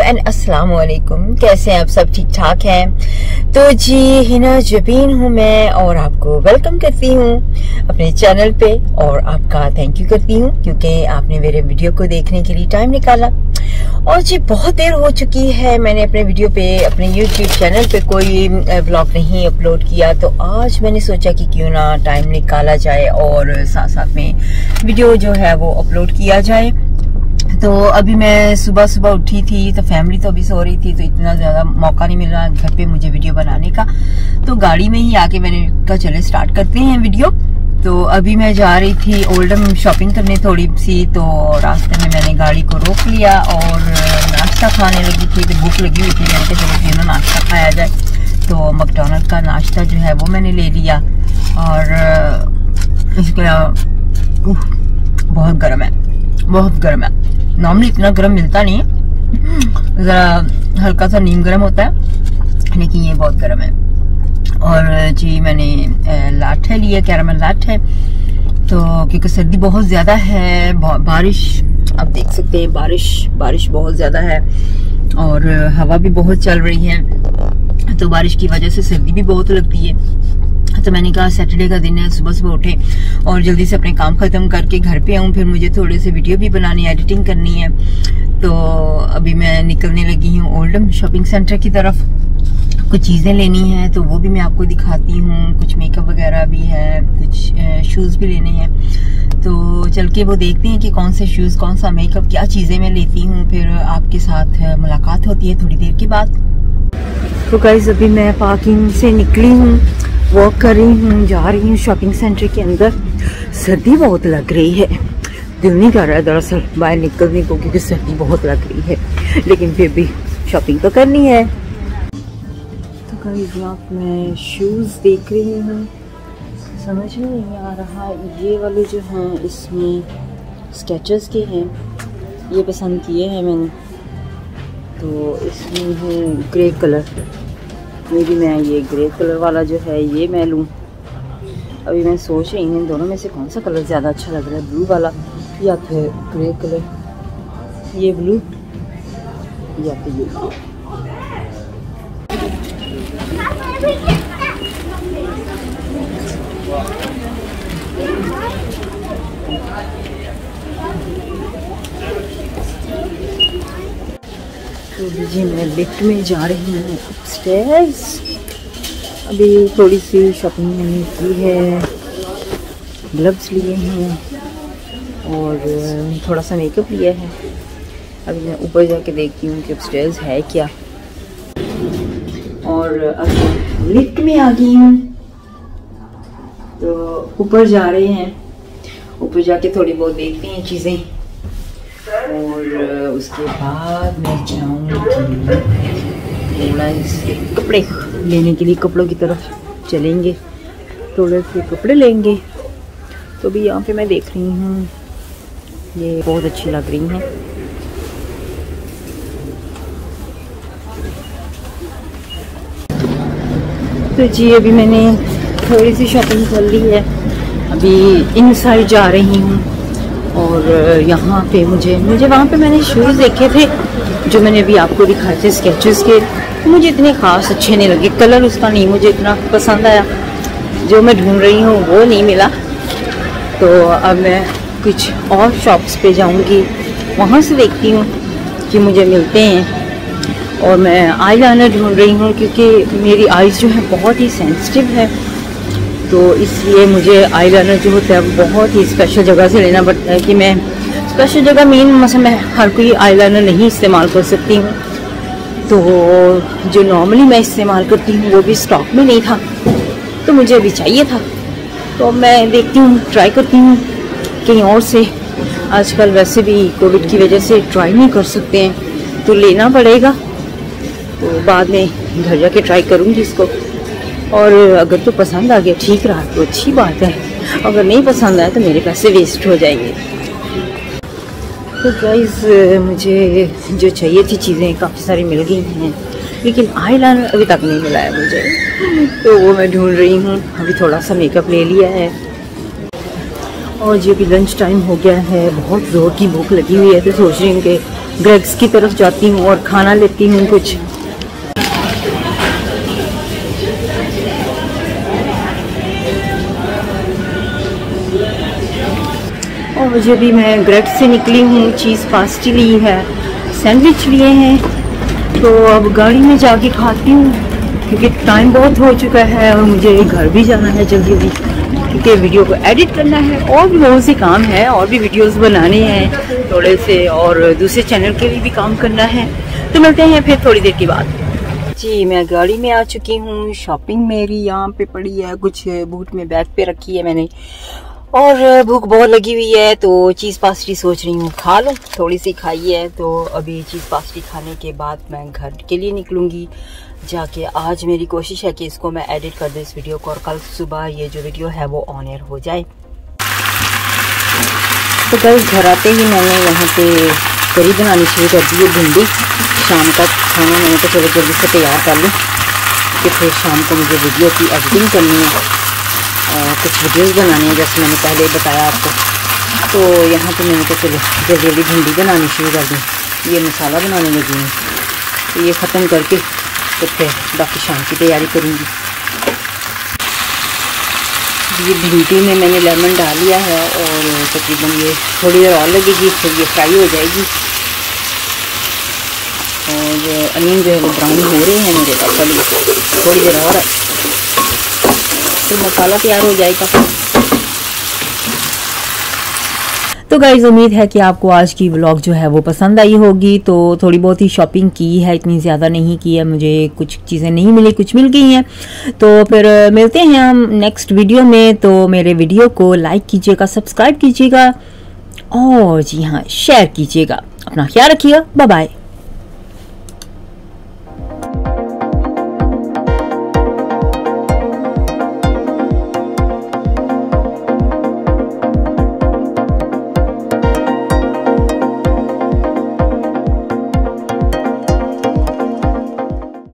And अस्सलाम वालेकुम। कैसे हैं आप सब? ठीक ठाक हैं? तो जी हिना जबीन हूँ मैं और आपको वेलकम करती हूँ अपने चैनल पे और आपका थैंक यू करती हूँ क्योंकि आपने मेरे वीडियो को देखने के लिए टाइम निकाला। और जी बहुत देर हो चुकी है, मैंने अपने वीडियो पे अपने यूट्यूब चैनल पे कोई ब्लॉग नहीं अपलोड किया, तो आज मैंने सोचा कि क्यों ना टाइम निकाला जाए और साथ साथ में वीडियो जो है वो अपलोड किया जाए। तो अभी मैं सुबह उठी थी तो फैमिली तो अभी सो रही थी, तो इतना ज़्यादा मौका नहीं मिल रहा घर पे मुझे वीडियो बनाने का, तो गाड़ी में ही आके मैंने कहा चले स्टार्ट करते हैं वीडियो। तो अभी मैं जा रही थी ओल्डम शॉपिंग करने थोड़ी सी, तो रास्ते में मैंने गाड़ी को रोक लिया और नाश्ता खाने लगी थी, तो भूख लगी हुई थी, मैंने कहा चलो क्यों ना नाश्ता खाया जाए। तो मैकडॉनल्ड का नाश्ता जो है वो मैंने ले लिया और इसके बहुत गर्म है, बहुत गर्म है। नॉर्मली इतना गर्म मिलता नहीं है, ज़रा हल्का सा नीम गर्म होता है, लेकिन ये बहुत गर्म है। और जी मैंने लाठे लिए, कैरामल लाठे, तो क्योंकि सर्दी बहुत ज़्यादा है, बारिश आप देख सकते हैं, बारिश बहुत ज़्यादा है और हवा भी बहुत चल रही है, तो बारिश की वजह से सर्दी भी बहुत लगती है। तो मैंने कहा सैटरडे का दिन है, सुबह उठे और जल्दी से अपने काम खत्म करके घर पे आऊँ, फिर मुझे थोड़े से वीडियो भी बनानी है, एडिटिंग करनी है। तो अभी मैं निकलने लगी हूँ ओल्डम शॉपिंग सेंटर की तरफ, कुछ चीज़ें लेनी है तो वो भी मैं आपको दिखाती हूँ, कुछ मेकअप वगैरह भी है, कुछ शूज़ भी लेने हैं। तो चल के वो देखते हैं कि कौन से शूज़, कौन सा मेकअप, क्या चीज़ें मैं लेती हूँ, फिर आपके साथ मुलाकात होती है थोड़ी देर के बाद। तो गाइस अभी मैं पार्किंग से निकली हूँ, वॉक कर रही हूँ, जा रही हूँ शॉपिंग सेंटर के अंदर। सर्दी बहुत लग रही है, दिल नहीं कर रहा है दरअसल बाहर निकलने को क्योंकि सर्दी बहुत लग रही है, लेकिन फिर भी शॉपिंग तो करनी है। तो गाइस यहाँ पे मैं शूज़ देख रही हूँ, समझ में नहीं आ रहा, ये वाले जो हैं इसमें स्केचेस के हैं, ये पसंद किए हैं मैंने, तो इसमें है ग्रे कलर, मे भी मैं ये ग्रे कलर वाला जो है ये मैं लूँ। अभी मैं सोच रही हूँ इन दोनों में से कौन सा कलर ज़्यादा अच्छा लग रहा है, ब्लू वाला या फिर ग्रे कलर, ये ब्लू या फिर ये। तो जी मैं लिफ्ट में जा रही हूँ अपस्टेयर्स, अभी थोड़ी सी शॉपिंग मैंने की है, ग्लव्स लिए हैं और थोड़ा सा मेकअप लिया है। अभी मैं ऊपर जाके देखती हूँ कि अपस्टेयर्स है क्या, और अभी लिफ्ट में आ गई हूँ तो ऊपर जा रहे हैं, ऊपर जाके थोड़ी बहुत देखते हैं चीज़ें और उसके बाद मैं जाऊँगी थोड़ा से कपड़े लेने के लिए, कपड़ों की तरफ चलेंगे, थोड़े से कपड़े लेंगे। तो भी यहाँ पे मैं देख रही हूँ ये बहुत अच्छी लग रही हैं। तो जी अभी मैंने थोड़ी सी शॉपिंग कर ली है, अभी इन साइड जा रही हूँ और यहाँ पे मुझे वहाँ पे मैंने शूज़ देखे थे जो मैंने अभी आपको दिखाए थे स्केचेस के, मुझे इतने ख़ास अच्छे नहीं लगे, कलर उसका नहीं मुझे इतना पसंद आया, जो मैं ढूंढ रही हूँ वो नहीं मिला। तो अब मैं कुछ और शॉप्स पे जाऊँगी, वहाँ से देखती हूँ कि मुझे मिलते हैं। और मैं आई लाइनर ढूंढ रही हूँ क्योंकि मेरी आईज़ जो है बहुत ही सेंसिटिव है, तो इसलिए मुझे आई लाइनर जो होता है वो बहुत ही स्पेशल जगह से लेना पड़ता है, कि मैं स्पेशल जगह मतलब मैं हर कोई आई लाइनर नहीं इस्तेमाल कर सकती हूँ, तो जो नॉर्मली मैं इस्तेमाल करती हूँ वो भी स्टॉक में नहीं था, तो मुझे अभी चाहिए था। तो मैं देखती हूँ, ट्राई करती हूँ कहीं और से, आजकल वैसे भी कोविड की वजह से ट्राई नहीं कर सकते हैं, तो लेना पड़ेगा। तो बाद में घर जाके ट्राई करूँगी इसको, और अगर तो पसंद आ गया ठीक रहा तो अच्छी बात है, अगर नहीं पसंद आया तो मेरे पैसे वेस्ट हो जाएंगे। तो गाइस मुझे जो चाहिए थी चीज़ें काफ़ी सारी मिल गई हैं, लेकिन आई लाइनर अभी तक नहीं मिला है मुझे, तो वो मैं ढूंढ रही हूँ। अभी थोड़ा सा मेकअप ले लिया है और जी अभी लंच टाइम हो गया है, बहुत ज़ोर की भूख लगी हुई है, तो सोच रही हूँ कि ग्रेग्स की तरफ जाती हूँ और खाना लेती हूँ कुछ। और मुझे भी मैं ग्रेग्स से निकली हूँ, चीज़ पास्टी ली है, सैंडविच लिए हैं, तो अब गाड़ी में जाके खाती हूँ क्योंकि टाइम बहुत हो चुका है और मुझे घर भी जाना है जल्दी जल्दी क्योंकि वीडियो को एडिट करना है और भी बहुत से काम है और भी वीडियोस बनाने हैं थोड़े से, और दूसरे चैनल के लिए भी काम करना है। तो मिलते हैं फिर थोड़ी देर के बाद। जी मैं गाड़ी में आ चुकी हूँ। शॉपिंग मेरी यहाँ पे पड़ी है, कुछ बूट में बैग पे रखी है मैंने, और भूख बहुत लगी हुई है तो चीज़ पास्टी सोच रही हूँ खा लूँ। थोड़ी सी खाई है तो अभी चीज़ पास्टी खाने के बाद मैं घर के लिए निकलूँगी जाके। आज मेरी कोशिश है कि इसको मैं एडिट कर दूँ इस वीडियो को, और कल सुबह ये जो वीडियो है वो ऑन एयर हो जाए। तो कल घर आते ही मैंने यहाँ पे करी बनानी शुरू कर दी है, भिंडी। शाम का खाना मैंने तो चलो जल्दी से तैयार कर लूँ कि फिर शाम को मुझे वीडियो की एडिटिंग करनी है और कुछ वीडियोस बनाने हैं जैसे मैंने पहले बताया आपको। तो यहाँ पे मैंने तो चलो जल्दी जल्दी भिंडी बनानी शुरू कर दी। ये मसाला बनाने लगी हूँ, तो ये ख़त्म करके तो फिर बाकी शाम की तैयारी करूँगी। ये भिंडी में मैंने लेमन डाल लिया है और तकरीबन ये थोड़ी देर और लगेगी, फिर ये फ्राई हो जाएगी। और अनियन जो है वो ब्राउन हो रहे हैं मेरे पास, अभी थोड़ी देर और तो मसाला तैयार हो जाएगा। तो गाइस उम्मीद है कि आपको आज की व्लॉग जो है वो पसंद आई होगी। तो थोड़ी बहुत ही शॉपिंग की है, इतनी ज़्यादा नहीं की है, मुझे कुछ चीज़ें नहीं मिली, कुछ मिल गई हैं। तो फिर मिलते हैं हम नेक्स्ट वीडियो में। तो मेरे वीडियो को लाइक कीजिएगा, सब्सक्राइब कीजिएगा और जी हाँ शेयर कीजिएगा। अपना ख्याल रखिएगा। Bye bye.